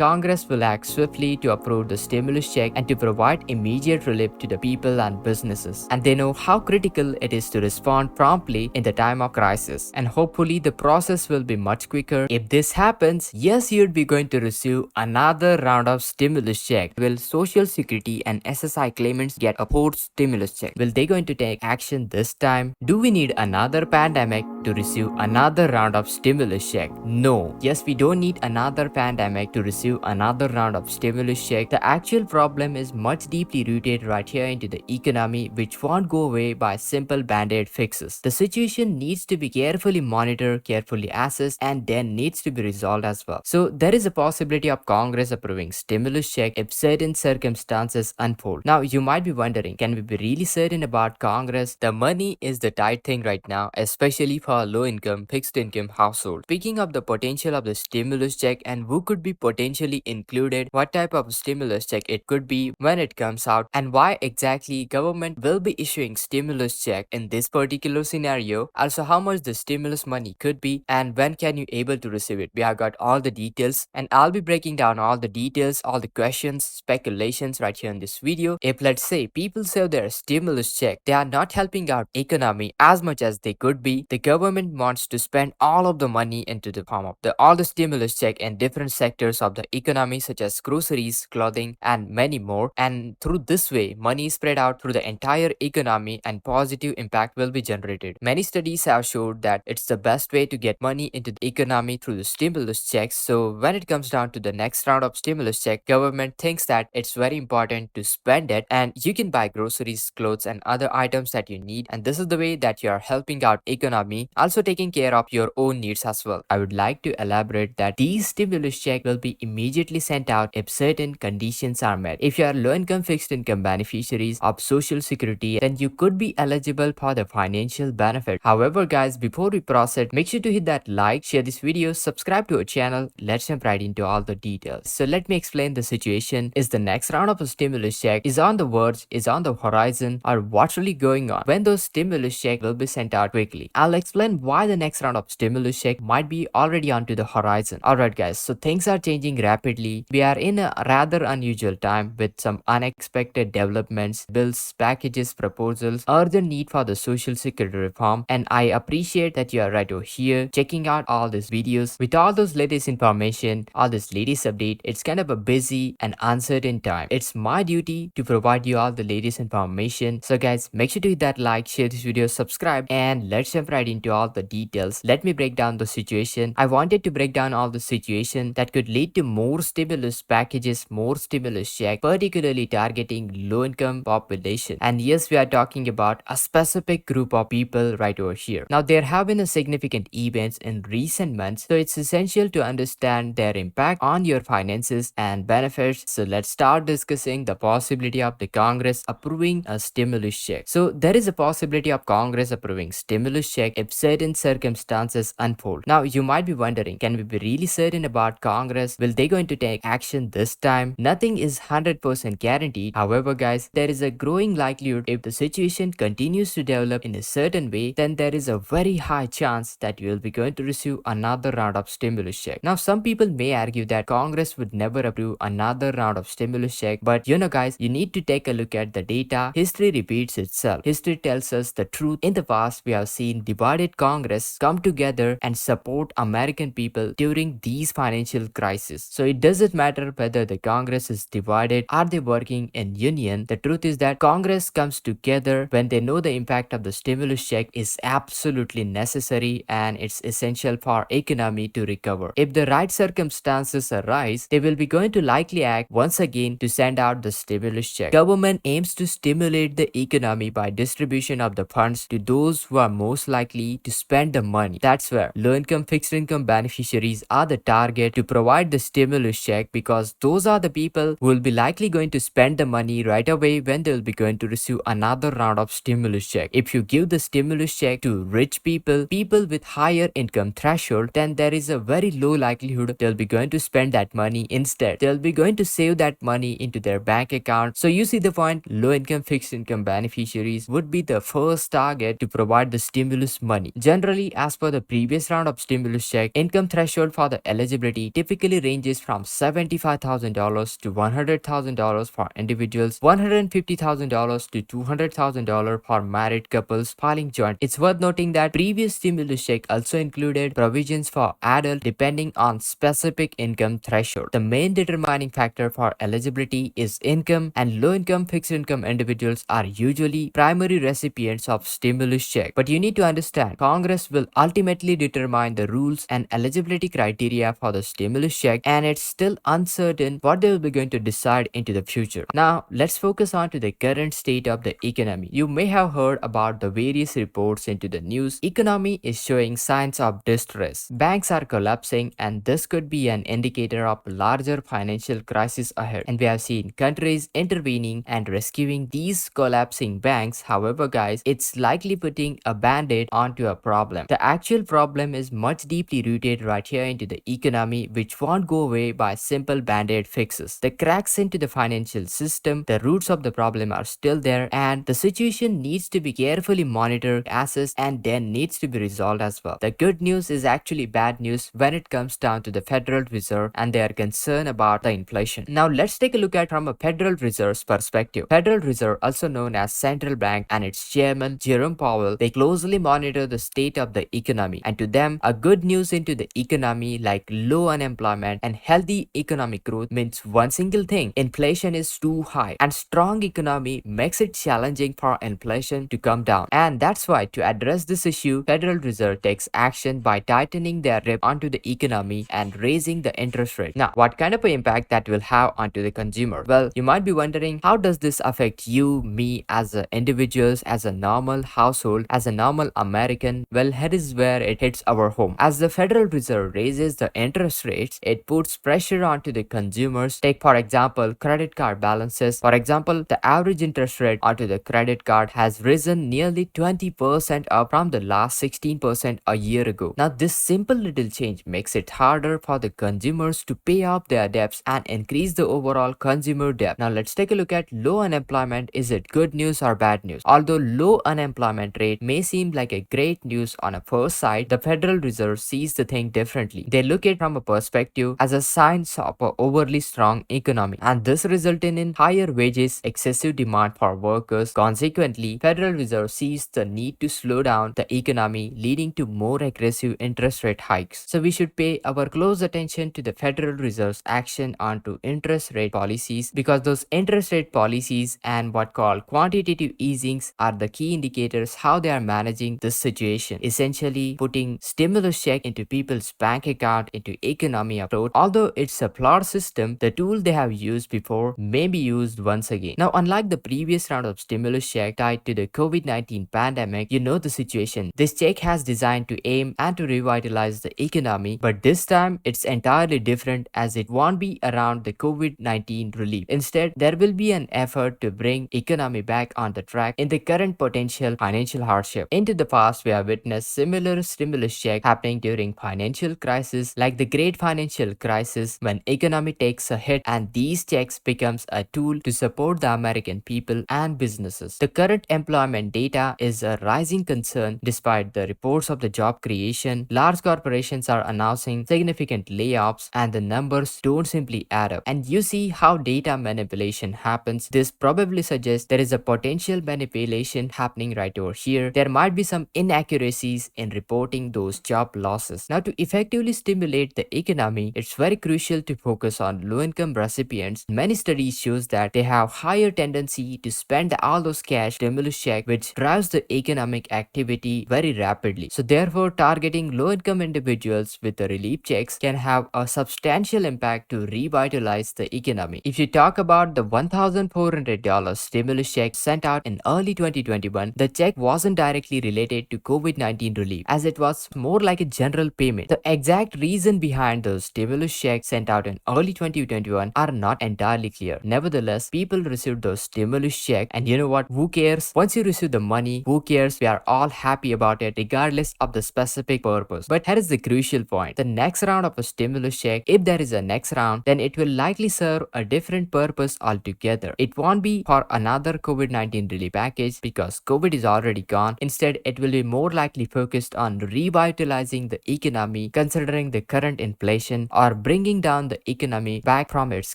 Congress will act swiftly to approve the stimulus check and to provide immediate relief to the people and businesses. And they know how critical it is to respond promptly in the time of crisis. And hopefully the process will be much quicker. If this happens, yes, you'd be going to receive another round of stimulus check. Will Social Security and SSI claimants get a post stimulus check? Will they going to take action this time? Do we need another pandemic to receive another round of stimulus check? No. Yes, we don't need another pandemic to receive another round of stimulus check. The actual problem is much deeply rooted right here into the economy, which won't go away by simple band-aid fixes. The situation needs to be carefully monitored, carefully assessed, and then needs to be resolved as well. So there is a possibility of Congress approving stimulus check if certain circumstances unfold. Now you might be wondering, can we be really certain about Congress? The money is the tight thing right now, especially for low income, fixed income households. Speaking of the potential of the stimulus check and who could be potentially included, what type of stimulus check it could be when it comes out, and why exactly government will be issuing stimulus check in this particular scenario, also how much the stimulus money could be and when can you able to receive it. We have got all the details and I'll be breaking down all the details, all the questions, speculations right here in this video. If let's say people save their stimulus check, they are not helping out economy as much as they could be. The government wants to spend all of the money into the form of all the stimulus check in different sectors of the economy such as groceries, clothing, and many more. And through this way, money is spread out through the entire economy and positive impact will be generated. Many studies have showed that it's the best way to get money into the economy through the stimulus checks. So when it comes down to the next round of stimulus check, government thinks that it's very important to spend it and you can buy groceries, clothes, and other items that you need. And this is the way that you are helping out economy, also taking care of your own needs as well. I would like to elaborate that these stimulus check will be immediately sent out if certain conditions are met. If you are low income fixed income beneficiaries of Social Security, then you could be eligible for the financial benefit. However guys, before we proceed, make sure to hit that like, share this video, subscribe to our channel. Let's jump right into all the details. So let me explain the situation. Is the next round of a stimulus check is on the verge, is on the horizon, or what's really going on? When those stimulus check will be sent out quickly? I'll explain why the next round of stimulus check might be already onto the horizon. Alright guys, so things are changing rapidly. We are in a rather unusual time with some unexpected developments, bills, packages, proposals, urgent need for the social security reform, and I appreciate that you are right over here checking out all these videos with all those latest information, all this latest update. It's kind of a busy and uncertain time. It's my duty to provide you all the latest information. So guys, make sure to hit that like, share this video, subscribe, and let's jump right into all the details. Let me break down the situation. I wanted to break down all the situation that could lead to more stimulus packages, more stimulus check, particularly targeting low income population. And yes, we are talking about a specific group of people right over here. Now there have been a significant events in recent months, so it's essential to understand their impact on your finances and benefits. So let's start discussing the possibility of the Congress approving a stimulus check. So there is a possibility of Congress approving stimulus check if certain circumstances unfold. Now you might be wondering, can we be really certain about Congress? Will they going to take action this time? Nothing is 100% guaranteed. However guys, there is a growing likelihood if the situation continues to develop in a certain way, then there is a very high chance that you will be going to receive another round of stimulus check. Now some people may argue that Congress would never approve another round of stimulus check, but you know guys, you need to take a look at the data. History repeats itself. History tells us the truth. In the past, we have seen divided Congress come together and support American people during these financial crises. So it doesn't matter whether the Congress is divided, are they working in union? The truth is that Congress comes together when they know the impact of the stimulus check is absolutely necessary and it's essential for economy to recover. If the right circumstances arise, they will be going to likely act once again to send out the stimulus check. Government aims to stimulate the economy by distribution of the funds to those who are most likely to spend the money. That's where low income fixed income beneficiaries are the target to provide the stimulus check, because those are the people who will be likely going to spend the money right away when they will be going to receive another round of stimulus check. If you give the stimulus check to rich people, people with higher income threshold, then there is a very low likelihood they'll be going to spend that money. Instead, they'll be going to save that money into their bank account. So you see the point, low income fixed income beneficiaries would be the first target to provide the stimulus money. Generally, as per the previous round of stimulus check, income threshold for the eligibility typically ranges ranges from $75,000 to $100,000 for individuals, $150,000 to $200,000 for married couples filing joint. It's worth noting that previous stimulus check also included provisions for adult depending on specific income threshold. The main determining factor for eligibility is income, and low income fixed income individuals are usually primary recipients of stimulus check. But you need to understand, Congress will ultimately determine the rules and eligibility criteria for the stimulus check, and it's still uncertain what they will be going to decide into the future. Now, let's focus on to the current state of the economy. You may have heard about the various reports into the news. Economy is showing signs of distress. Banks are collapsing, and this could be an indicator of a larger financial crisis ahead. And we have seen countries intervening and rescuing these collapsing banks. However, guys, it's likely putting a band-aid onto a problem. The actual problem is much deeply rooted right here into the economy, which won't go away by simple band-aid fixes. The cracks into the financial system, the roots of the problem are still there, and the situation needs to be carefully monitored, assessed, and then needs to be resolved as well. The good news is actually bad news when it comes down to the Federal Reserve and they are concerned about the inflation. Now let's take a look at from a Federal Reserve's perspective. Federal Reserve, also known as central bank, and its chairman Jerome Powell, they closely monitor the state of the economy, and to them a good news into the economy like low unemployment and healthy economic growth means one single thing: inflation is too high, and strong economy makes it challenging for inflation to come down. And that's why to address this issue, Federal Reserve takes action by tightening their grip onto the economy and raising the interest rate. Now, what kind of an impact that will have onto the consumer? Well, you might be wondering, how does this affect you, me, as individuals, as a normal household, as a normal American? Well, here is where it hits our home. As the Federal Reserve raises the interest rates, it puts pressure onto the consumers. Take, for example, credit card balances. For example, the average interest rate onto the credit card has risen nearly 20% up from the last 16% a year ago. Now, this simple little change makes it harder for the consumers to pay off their debts and increase the overall consumer debt. Now, let's take a look at low unemployment. Is it good news or bad news? Although low unemployment rate may seem like a great news on a first sight, the Federal Reserve sees the thing differently. They look at it from a perspective as a sign of an overly strong economy, and this resulted in higher wages, excessive demand for workers. Consequently, Federal Reserve sees the need to slow down the economy, leading to more aggressive interest rate hikes. So we should pay our close attention to the Federal Reserve's action onto interest rate policies, because those interest rate policies and what called quantitative easings are the key indicators how they are managing this situation, essentially putting stimulus check into people's bank account, into economy afloat. Although it's a flawed system, the tool they have used before may be used once again. Now, unlike the previous round of stimulus check tied to the COVID-19 pandemic, you know the situation. This check has designed to aim and to revitalize the economy, but this time it's entirely different, as it won't be around the COVID-19 relief. Instead, there will be an effort to bring economy back on the track in the current potential financial hardship. Into the past, we have witnessed similar stimulus check happening during financial crisis like the great financial crisis, when economy takes a hit and these checks becomes a tool to support the American people and businesses. The current employment data is a rising concern. Despite the reports of the job creation, large corporations are announcing significant layoffs, and the numbers don't simply add up. And you see how data manipulation happens. This probably suggests there is a potential manipulation happening right over here. There might be some inaccuracies in reporting those job losses. Now, to effectively stimulate the economy, it's very crucial to focus on low-income recipients. Many studies shows that they have higher tendency to spend all those cash stimulus check, which drives the economic activity very rapidly. So therefore, targeting low-income individuals with the relief checks can have a substantial impact to revitalize the economy. If you talk about the $1,400 stimulus check sent out in early 2021, the check wasn't directly related to COVID-19 relief, as it was more like a general payment. The exact reason behind those stimulus checks sent out in early 2021 are not entirely clear. Nevertheless, people received those stimulus checks, and you know what? Who cares? Once you receive the money, who cares? We are all happy about it regardless of the specific purpose. But here is the crucial point. The next round of a stimulus check, if there is a next round, then it will likely serve a different purpose altogether. It won't be for another COVID-19 relief package, because COVID is already gone. Instead, it will be more likely focused on revitalizing the economy, considering the current inflation, or are bringing down the economy back from its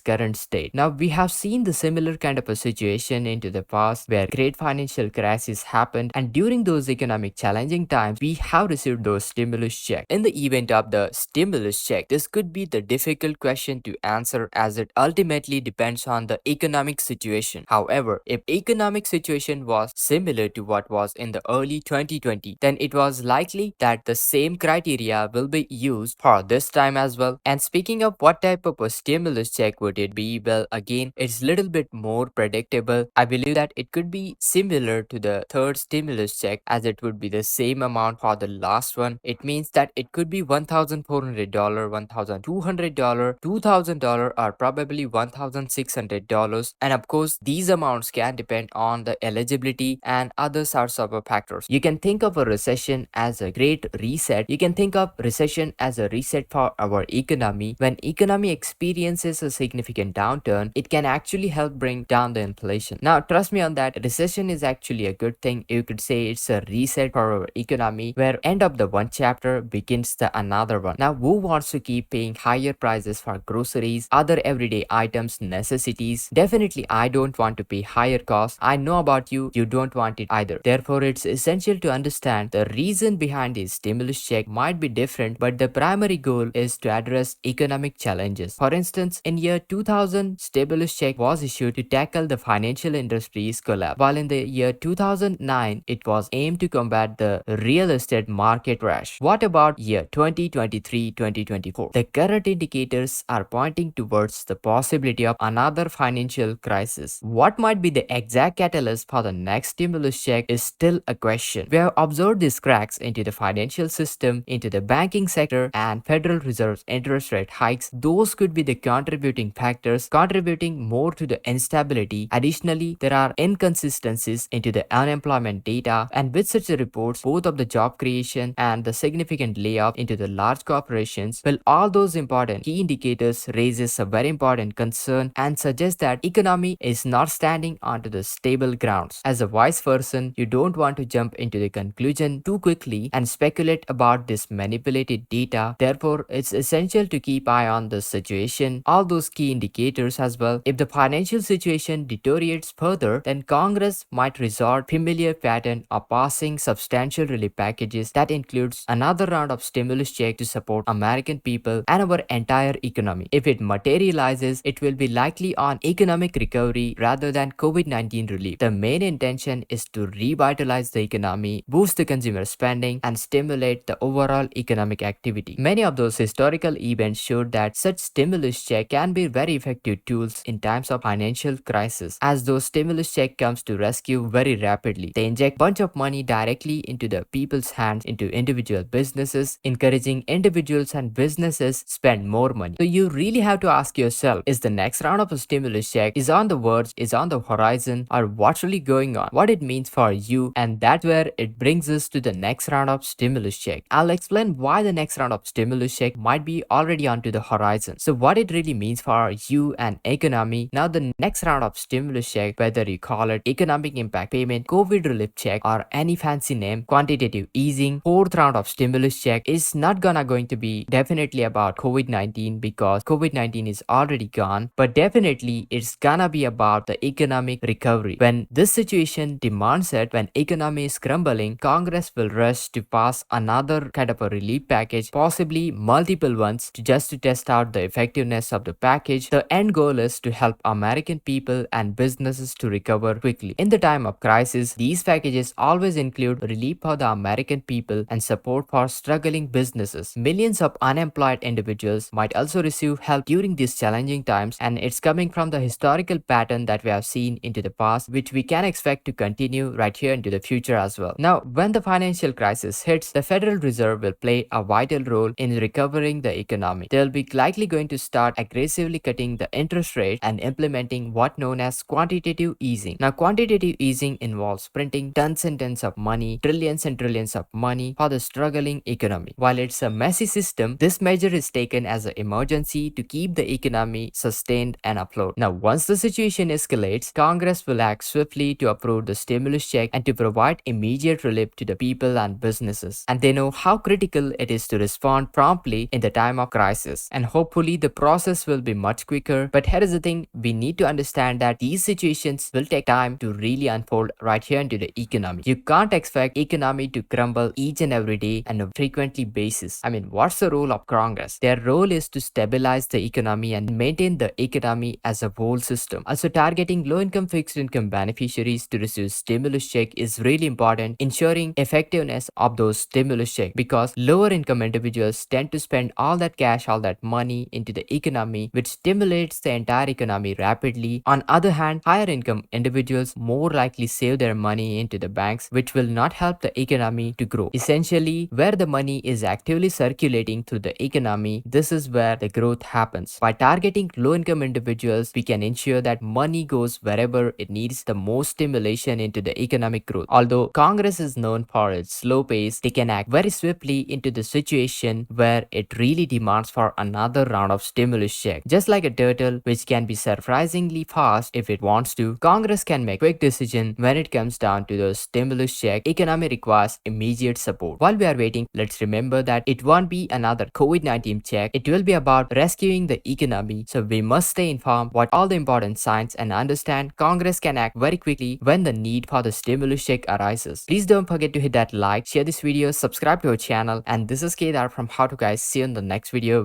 current state. Now, we have seen the similar kind of a situation into the past where great financial crises happened, and during those economic challenging times, we have received those stimulus checks. In the event of the stimulus check, this could be the difficult question to answer as it ultimately depends on the economic situation. However, if economic situation was similar to what was in the early 2020, then it was likely that the same criteria will be used for this time as well. And speaking of what type of a stimulus check would it be, well, again, it's little bit more predictable. I believe that it could be similar to the third stimulus check, as it would be the same amount for the last one. It means that it could be $1,400, $1,200, $2,000, or probably $1,600. And of course, these amounts can depend on the eligibility and other sorts of factors. You can think of a recession as a great reset. You can think of recession as a reset for our economy. When economy experiences a significant downturn, it can actually help bring down the inflation. Now, trust me on that, recession is actually a good thing. You could say it's a reset for our economy where end of the one chapter begins the another one. Now, who wants to keep paying higher prices for groceries, other everyday items, necessities? Definitely, I don't want to pay higher costs. I know about you, you don't want it either. Therefore, it's essential to understand the reason behind this stimulus check might be different, but the primary goal is to address economic challenges. For instance, in year 2000, stimulus check was issued to tackle the financial industry's collapse, while in the year 2009, it was aimed to combat the real estate market crash. What about year 2023-2024? The current indicators are pointing towards the possibility of another financial crisis. What might be the exact catalyst for the next stimulus check is still a question. We have observed these cracks into the financial system, into the banking sector, and Federal Reserve's interest rate hikes. Those could be the contributing factors, contributing more to the instability. Additionally, there are inconsistencies into the unemployment data, and with such reports, both of the job creation and the significant layoff into the large corporations, well, all those important key indicators raises a very important concern and suggest that economy is not standing onto the stable grounds. As a wise person, you don't want to jump into the conclusion too quickly and speculate about this manipulated data. Therefore, it's essential to keep eye on the situation, all those key indicators as well. If the financial situation deteriorates further, then Congress might resort familiar pattern of passing substantial relief packages that includes another round of stimulus check to support American people and our entire economy. If it materializes, it will be likely on economic recovery rather than COVID-19 relief. The main intention is to revitalize the economy, boost the consumer spending, and stimulate the overall economic activity. Many of those historical events showed that such stimulus check can be very effective tools in times of financial crisis, as those stimulus check comes to rescue very rapidly. They inject bunch of money directly into the people's hands, into individual businesses, encouraging individuals and businesses spend more money. So you really have to ask yourself, is the next round of a stimulus check is on the verge, is on the horizon, or what's really going on, what it means for you? And that's where it brings us to the next round of stimulus check. I'll explain why the next round of stimulus check might be already onto the horizon. So what it really means for you and economy. Now, the next round of stimulus check, whether you call it economic impact payment, COVID relief check, or any fancy name, quantitative easing, fourth round of stimulus check is not going to be definitely about COVID-19 because COVID-19 is already gone, but definitely it's gonna be about the economic recovery. When this situation demands it, when economy is crumbling, Congress will rush to pass another kind of a relief package, possibly multiple ones, just to test out the effectiveness of the package. The end goal is to help American people and businesses to recover quickly. In the time of crisis, these packages always include relief for the American people and support for struggling businesses. Millions of unemployed individuals might also receive help during these challenging times, and it's coming from the historical pattern that we have seen into the past, which we can expect to continue right here into the future as well. Now, when the financial crisis hits, the Federal Reserve will play a vital role in recovering the economy. They'll be likely going to start aggressively cutting the interest rate and implementing what known as quantitative easing. Now, quantitative easing involves printing tons and tons of money, trillions and trillions of money for the struggling economy. While it's a messy system, this measure is taken as an emergency to keep the economy sustained and afloat. Now, once the situation escalates, Congress will act swiftly to approve the stimulus check and to provide immediate relief to the people and businesses. And they know how critical it is to respond promptly in the time of crisis. crisis. And hopefully the process will be much quicker. But here is the thing, we need to understand that these situations will take time to really unfold right here into the economy. You can't expect economy to crumble each and every day on a frequently basis. I mean, what's the role of Congress? Their role is to stabilize the economy and maintain the economy as a whole system. Also, targeting low-income fixed income beneficiaries to receive stimulus check is really important, ensuring effectiveness of those stimulus check, because lower income individuals tend to spend all that cash, all that money into the economy, which stimulates the entire economy rapidly. On other hand, higher income individuals more likely save their money into the banks, which will not help the economy to grow. Essentially, where the money is actively circulating through the economy, this is where the growth happens. By targeting low income individuals, we can ensure that money goes wherever it needs the most stimulation into the economic growth. Although Congress is known for its slow pace, they can act very swiftly into the situation where it really demands for another round of stimulus check. Just like a turtle, which can be surprisingly fast if it wants to, Congress can make quick decision when it comes down to the stimulus check. Economy requires immediate support. While we are waiting, let's remember that it won't be another COVID-19 check. It will be about rescuing the economy. So we must stay informed what all the important signs and understand Congress can act very quickly when the need for the stimulus check arises. Please don't forget to hit that like, share this video, subscribe to our channel, and this is Kedar from How to Guys. See you in the next video.